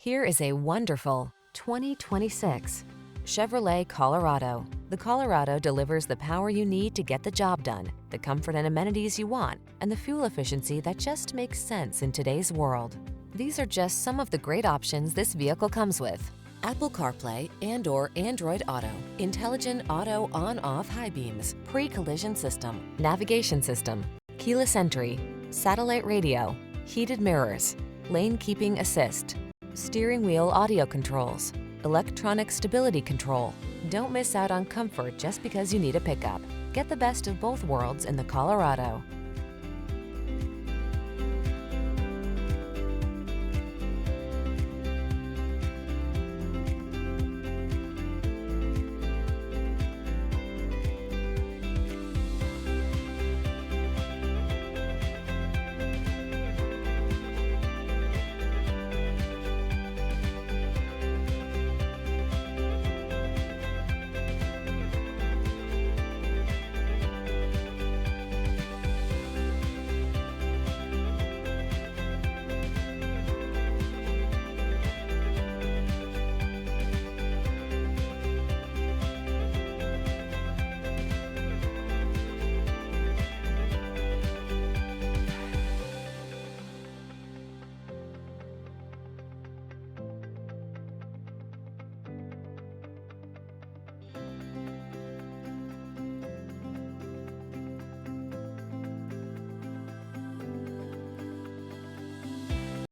Here is a wonderful 2026 Chevrolet Colorado. The Colorado delivers the power you need to get the job done, the comfort and amenities you want, and the fuel efficiency that just makes sense in today's world. These are just some of the great options this vehicle comes with: Apple CarPlay and/or Android Auto, intelligent auto on-off high beams, pre-collision system, navigation system, keyless entry, satellite radio, heated mirrors, lane keeping assist, steering wheel audio controls, electronic stability control. Don't miss out on comfort just because you need a pickup. Get the best of both worlds in the Colorado.